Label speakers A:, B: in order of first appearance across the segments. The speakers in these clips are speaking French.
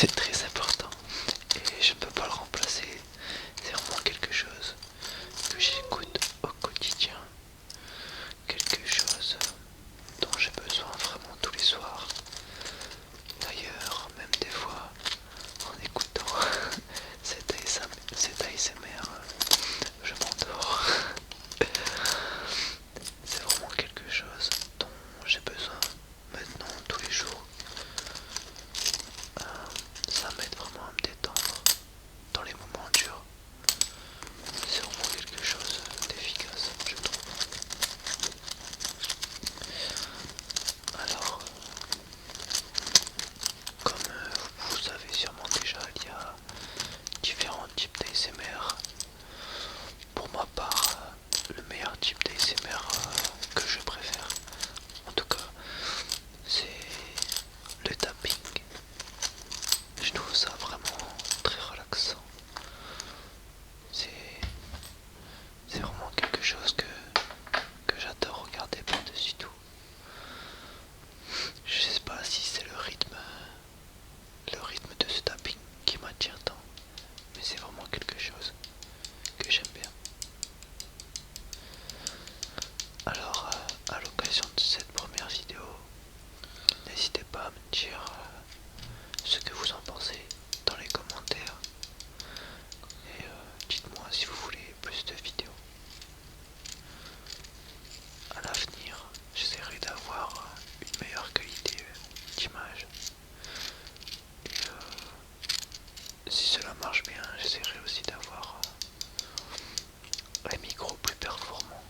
A: c'est très important et je ne peux pas le remplacer. C'est vraiment quelque chose que j'écoute au quotidien, quelque chose dont j'ai besoin vraiment tous les soirs. D'ailleurs, même des fois, en écoutant cet ASMR, je m'endors. C'est vraiment quelque chose dont j'ai besoin maintenant tous les jours. Ça m'aide vraiment à me détendre dans les moments durs. C'est vraiment quelque chose d'efficace, je trouve. Alors, comme vous savez sûrement déjà, il y a différents types d'ASMR. Pour ma part, le meilleur type d'ASMR que je préfère, en tout cas, c'est le tapping. Je trouve ça vraiment très relaxant. C'est vraiment quelque chose que j'adore regarder par-dessus tout. Je sais pas si c'est le rythme de ce tapping qui m'attire tant, mais c'est vraiment quelque chose que j'aime bien. Alors, à l'occasion de cette première vidéo, n'hésitez pas à me dire ce que vous en pensez dans les commentaires et dites-moi si vous voulez plus de vidéos. À l'avenir, j'essaierai d'avoir une meilleure qualité d'image et si cela marche bien, j'essaierai aussi d'avoir un micro plus performant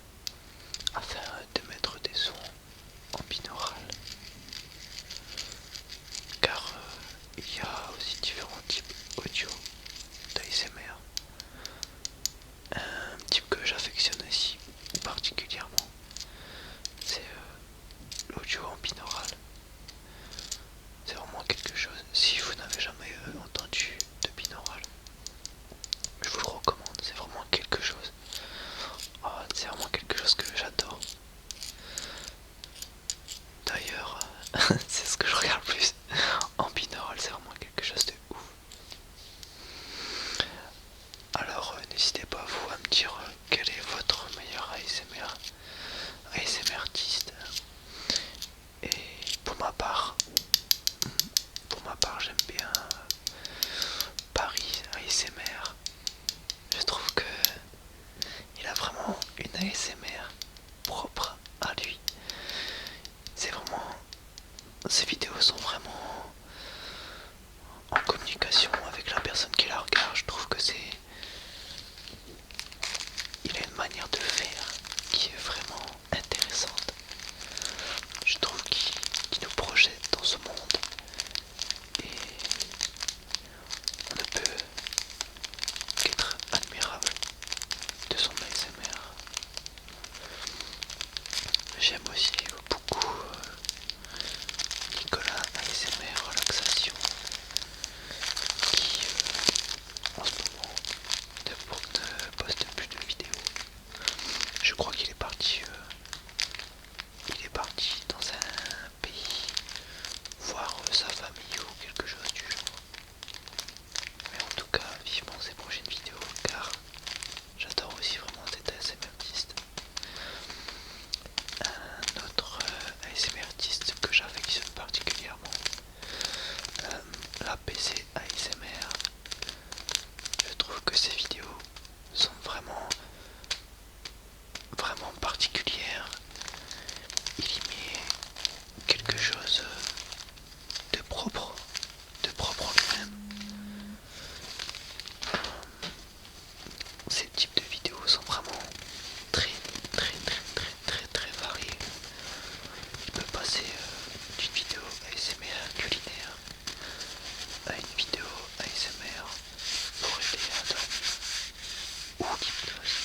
A: afin de mettre des sons en binaural, car il y a aussi différents types audio d'ASMR. Un type que j'affectionne aussi particulièrement, c'est l'audio en binaural. C'est vraiment quelque chose. Si vous n'avez jamais entendu de binaural, je vous le recommande. C'est vraiment quelque chose. Oh, c'est vraiment quelque chose que j'adore. D'ailleurs, c'est ce que je regarde le plus. En binaural, c'est vraiment quelque chose de ouf. Alors, n'hésitez pas vous à me dire quel est votre meilleur ASMR artiste. Et pour ma part, j'aime bien Paris ASMR. Je trouve que il a vraiment une ASMR propre à lui. C'est vraiment, ces vidéos sont vraiment en communication avec la personne qui la regarde. Je trouve que il a une manière de faire qui est vraiment intéressante. Je trouve qu'il nous projette dans ce monde et on ne peut qu'être admirable de son ASMR. J'aime aussi beaucoup Nicolas ASMR Relaxation qui en ce moment ne poste plus de vidéos. Je crois qu'il est parti dans un pays voir sa famille ou quelque chose du genre. Mais en tout cas, vivement ses prochaines vidéos car j'adore aussi vraiment cet ASMR artiste. Un autre ASMR artiste que j'affectionne particulièrement, la PC ASMR. Je trouve que ces vidéos sont vraiment particulières. Il y met quelque chose de propre en lui-même. Ces types de vidéos sont vraiment très variés. Il peut passer d'une vidéo ASMR culinaire à une vidéo ASMR pour aider à dormir ou l'hypnose.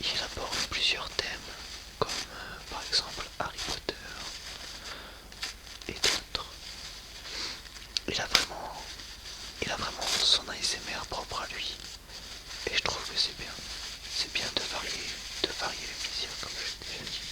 A: Il aborde plusieurs thèmes comme par exemple Harry Potter et d'autres. Il a vraiment son ASMR propre à lui et je trouve que c'est bien. C'est bien de varier les plaisirs comme je l'ai déjà dit.